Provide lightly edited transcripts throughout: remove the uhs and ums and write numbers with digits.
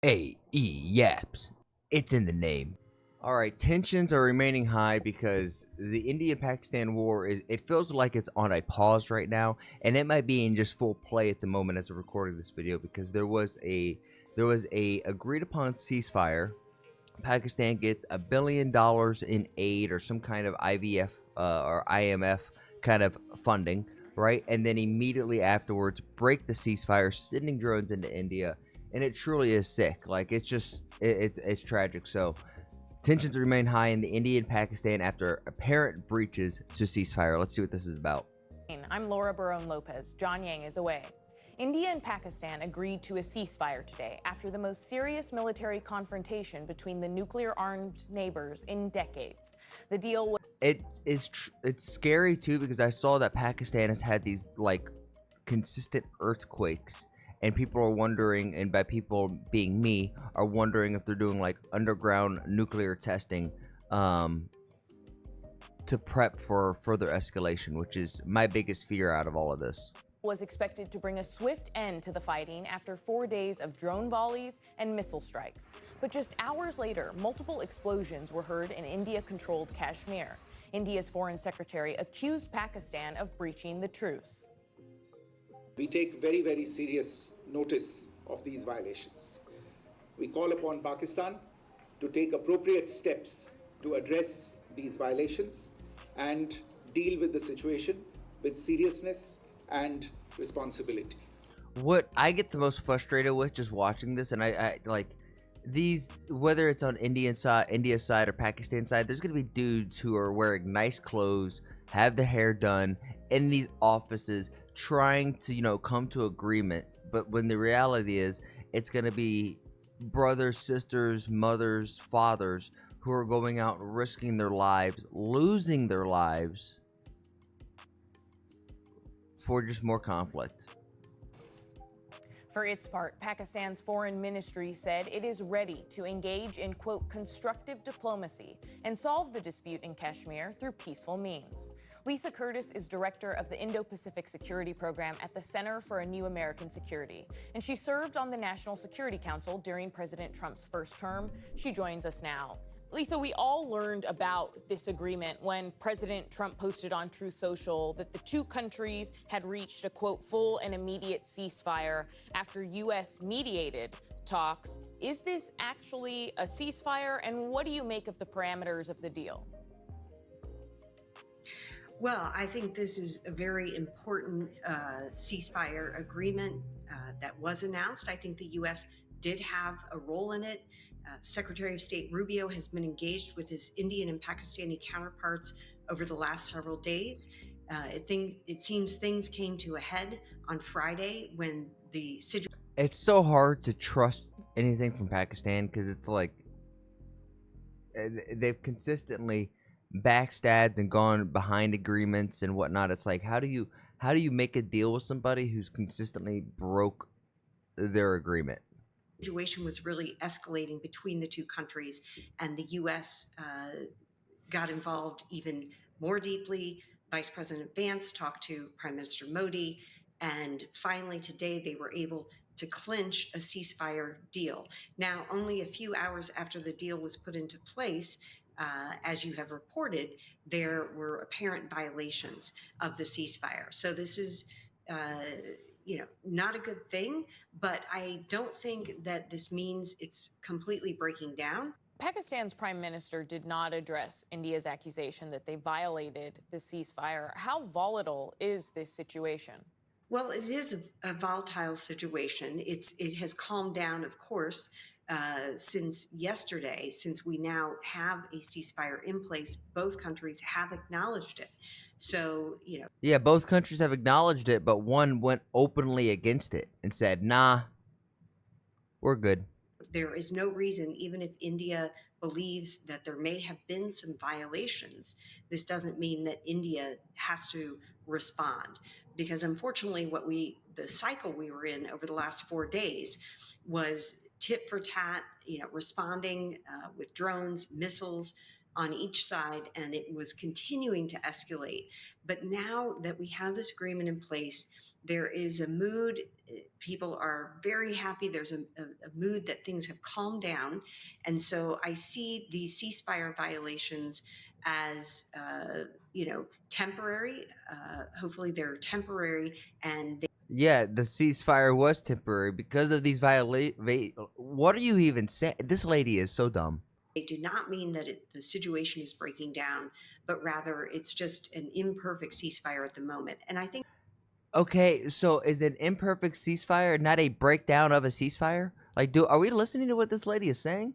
Yaps. It's in the name. All right, tensions are remaining high because the India-Pakistan war it feels like it's on a pause right now, and it might be in just full play at the moment as we're recording this video because there was a agreed upon ceasefire. Pakistan gets $1 billion in aid or some kind of IVF or IMF kind of funding, right? And then immediately afterwards, break the ceasefire, sending drones into India, and it truly is sick. Like it's just it's tragic. So tensions remain high in the India and Pakistan after apparent breaches to ceasefire. Let's see what this is about. I'm Laura Barone Lopez. John Yang is away. India and Pakistan agreed to a ceasefire today after the most serious military confrontation between the nuclear-armed neighbors in decades. The deal was... It's scary too because I saw that Pakistan has had these like consistent earthquakes, and people are wondering, and by people being me, are wondering if they're doing like underground nuclear testing to prep for further escalation, which is my biggest fear out of all of this. Was expected to bring a swift end to the fighting after 4 days of drone volleys and missile strikes. But just hours later, multiple explosions were heard in India-controlled Kashmir. India's foreign secretary accused Pakistan of breaching the truce. We take very, very serious notice of these violations. We call upon Pakistan to take appropriate steps to address these violations and deal with the situation with seriousness and responsibility. What I get the most frustrated with just watching this, and I like these, whether it's on India's side or Pakistan side, there's gonna be dudes who are wearing nice clothes, have the hair done in these offices, trying to come to agreement. But when the reality is, it's gonna be brothers, sisters, mothers, fathers who are going out risking their lives, losing their lives for just more conflict. For its part, Pakistan's foreign ministry said it is ready to engage in, quote, constructive diplomacy and solve the dispute in Kashmir through peaceful means. Lisa Curtis is director of the Indo-Pacific Security Program at the Center for a New American Security, and she served on the National Security Council during President Trump's first term. She joins us now. Lisa, we all learned about this agreement when President Trump posted on Truth Social that the two countries had reached a, quote, full and immediate ceasefire after U.S. mediated talks. Is this actually a ceasefire, and what do you make of the parameters of the deal? Well, I think this is a very important ceasefire agreement that was announced. I think the U.S. did have a role in it. Secretary of State Rubio has been engaged with his Indian and Pakistani counterparts over the last several days. It seems things came to a head on Friday when the situation... It's so hard to trust anything from Pakistan because it's like they've consistently backstabbed and gone behind agreements and whatnot. It's like how do you make a deal with somebody who's consistently broke their agreement? Situation was really escalating between the two countries, and the U.S. Got involved even more deeply. Vice President Vance talked to Prime Minister Modi, and finally today they were able to clinch a ceasefire deal. Now, only a few hours after the deal was put into place, as you have reported, there were apparent violations of the ceasefire. So this is not a good thing, but I don't think that this means it's completely breaking down. Pakistan's prime minister did not address India's accusation that they violated the ceasefire. How volatile is this situation? Well, it is a volatile situation. It has calmed down, of course, since yesterday, since we now have a ceasefire in place. Both countries have acknowledged it. So, Yeah, both countries have acknowledged it, but one went openly against it and said, nah, we're good. There is no reason, even if India believes that there may have been some violations, this doesn't mean that India has to respond. Because unfortunately, the cycle we were in over the last 4 days was tit for tat, responding with drones, missiles on each side, and it was continuing to escalate. But now that we have this agreement in place, There is a mood. People are very happy. There's a mood that things have calmed down. And so I see these ceasefire violations as, temporary. Hopefully they're temporary, and Yeah, the ceasefire was temporary because of these what are you even saying? This lady is so dumb. they do not mean that the situation is breaking down, but rather it's just an imperfect ceasefire at the moment. And I think Okay, so is an imperfect ceasefire not a breakdown of a ceasefire? Like, are we listening to what this lady is saying?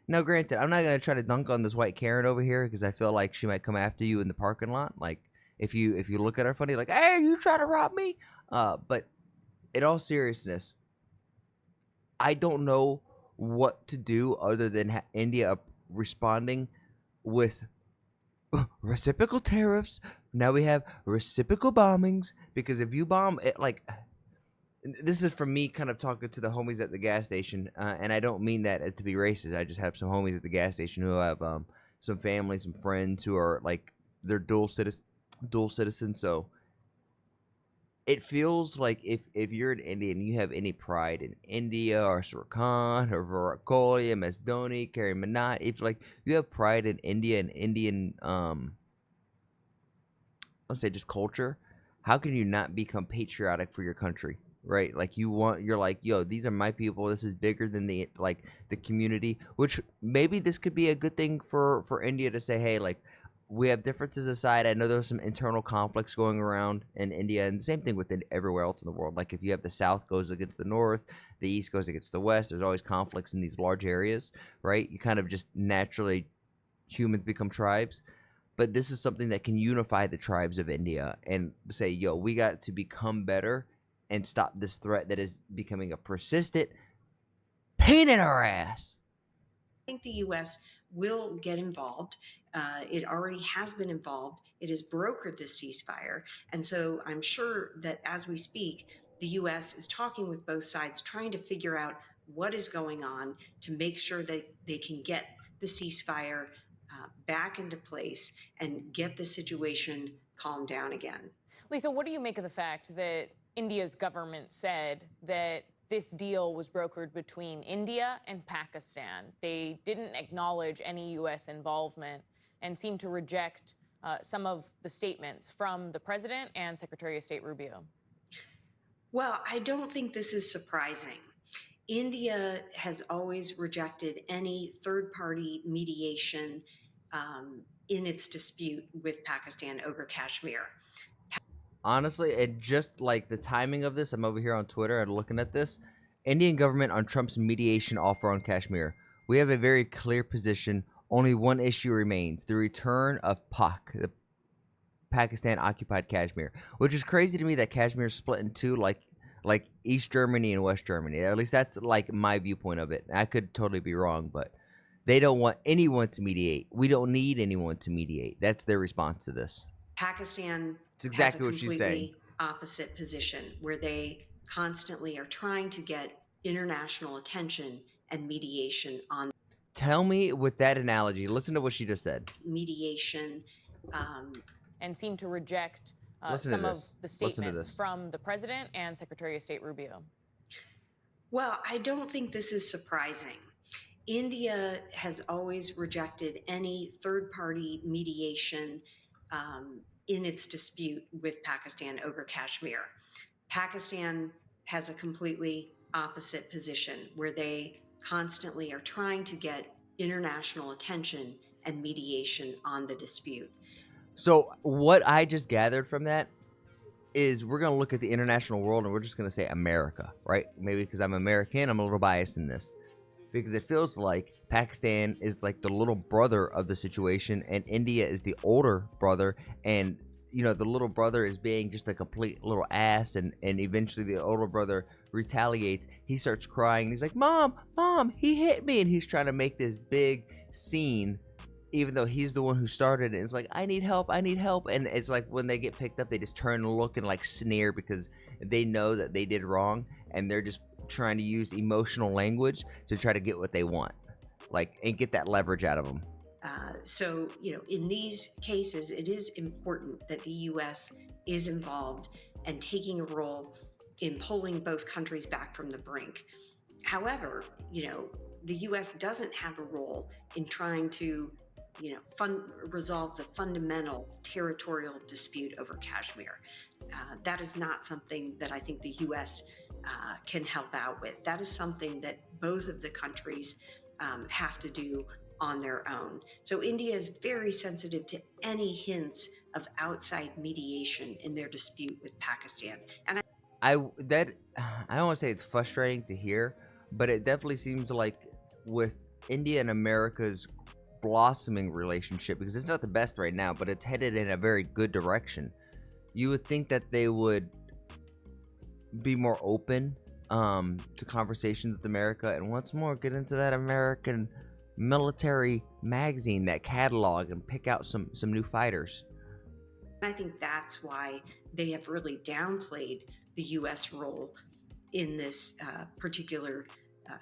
Now, granted, I'm not gonna try to dunk on this white Karen over here because I feel like she might come after you in the parking lot. Like, if you look at her funny, like, hey, you trying to rob me? But in all seriousness, I don't know what to do other than India responding with reciprocal tariffs. Now we have reciprocal bombings because if you bomb it, like, this is from me kind of talking to the homies at the gas station, and I don't mean that as to be racist. I just have some homies at the gas station who have some family, some friends who are like they're dual citizens. So it feels like if you're an Indian and you have any pride in India or Sirkhan or Virat Kohli, MS Dhoni, Kerry Minot, if like you have pride in India and Indian let's say just culture, how can you not become patriotic for your country? Right? Like you're like, yo, these are my people. This is bigger than the community, which maybe this could be a good thing for India to say, hey, like we have differences aside. I know there's some internal conflicts going around in India, and the same thing within everywhere else in the world. Like if you have the South goes against the North, the East goes against the West, there's always conflicts in these large areas, right? You kind of just naturally humans become tribes. But this is something that can unify the tribes of India and say, yo, we got to become better and stop this threat that is becoming a persistent pain in our ass. I think the U.S. will get involved. It already has been involved. It has brokered this ceasefire. And so I'm sure that as we speak, the U.S. is talking with both sides, trying to figure out what is going on to make sure that they can get the ceasefire back into place and get the situation calmed down again. Lisa, what do you make of the fact that India's government said that this deal was brokered between India and Pakistan? They didn't acknowledge any U.S. involvement and seemed to reject some of the statements from the president and Secretary of State Rubio. Well, I don't think this is surprising. India has always rejected any third-party mediation in its dispute with Pakistan over Kashmir. Honestly, and just like the timing of this, I'm over here on Twitter and looking at this. Indian government on Trump's mediation offer on Kashmir. We have a very clear position. Only one issue remains: the return of POC, the Pakistan-occupied Kashmir, which is crazy to me that Kashmir is split in two, like East Germany and West Germany. At least that's like my viewpoint of it. I could totally be wrong, but they don't want anyone to mediate. We don't need anyone to mediate. That's their response to this. Pakistan It's exactly has a what she's saying. completely opposite position, where they constantly are trying to get international attention and mediation on Tell me with that analogy. Listen to what she just said. mediation. And seemed to reject some of the statements from the president and Secretary of State Rubio. Well, I don't think this is surprising. India has always rejected any third-party mediation in its dispute with Pakistan over Kashmir. Pakistan has a completely opposite position, where they constantly are trying to get international attention and mediation on the dispute. So what I just gathered from that is we're going to look at the international world and we're just going to say America, right? Maybe because I'm American, I'm a little biased in this. Because it feels like Pakistan is like the little brother of the situation and India is the older brother, and you know the little brother is being just a complete little ass, and eventually the older brother retaliates. He starts crying. He's like, mom, he hit me, and he's trying to make this big scene even though he's the one who started it. It's like, I need help, and it's like when they get picked up, they just turn and look and like sneer because they know that they did wrong, and they're just trying to use emotional language to try to get what they want, like, and get that leverage out of them. So, in these cases, it is important that the U.S. is involved and taking a role in pulling both countries back from the brink. However, the U.S. doesn't have a role in trying to, resolve the fundamental territorial dispute over Kashmir. That is not something that I think the U.S. Can help out with. That is something that both of the countries have to do on their own. So India is very sensitive to any hints of outside mediation in their dispute with Pakistan. And I that I don't want to say it's frustrating to hear, but it definitely seems like with India and America's blossoming relationship, because it's not the best right now, but it's headed in a very good direction. You would think that they would be more open to conversations with America, and once more get into that American military magazine, that catalog, and pick out some new fighters. I think that's why they have really downplayed the U.S. role in this particular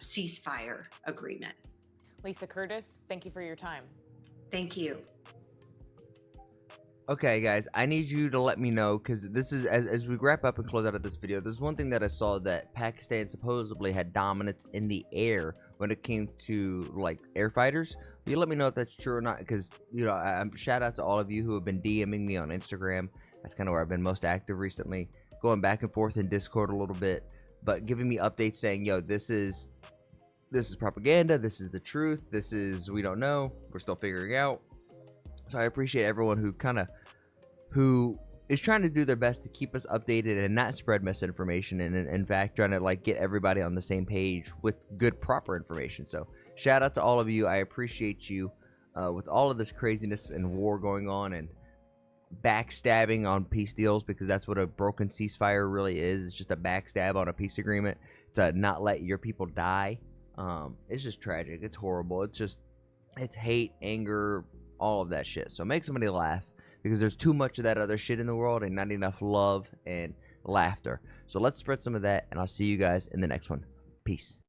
ceasefire agreement. Lisa Curtis, thank you for your time. Thank you. Okay, guys, I need you to let me know, because this is, as we wrap up and close out of this video, there's one thing that I saw, that Pakistan supposedly had dominance in the air when it came to, like, air fighters. Will you let me know if that's true or not? Because, shout out to all of you who have been DMing me on Instagram. That's kind of where I've been most active recently, going back and forth in Discord a little bit, but giving me updates saying, yo, this is propaganda, this is the truth, this is, we don't know, we're still figuring out. So I appreciate everyone who is trying to do their best to keep us updated and not spread misinformation, and in fact trying to, like, get everybody on the same page with good, proper information. So shout out to all of you. I appreciate you with all of this craziness and war going on and backstabbing on peace deals, because that's what a broken ceasefire really is. It's just a backstab on a peace agreement to not let your people die. It's just tragic. It's horrible. It's hate, anger, all of that shit. So make somebody laugh, because there's too much of that other shit in the world and not enough love and laughter. So let's spread some of that, and I'll see you guys in the next one. Peace.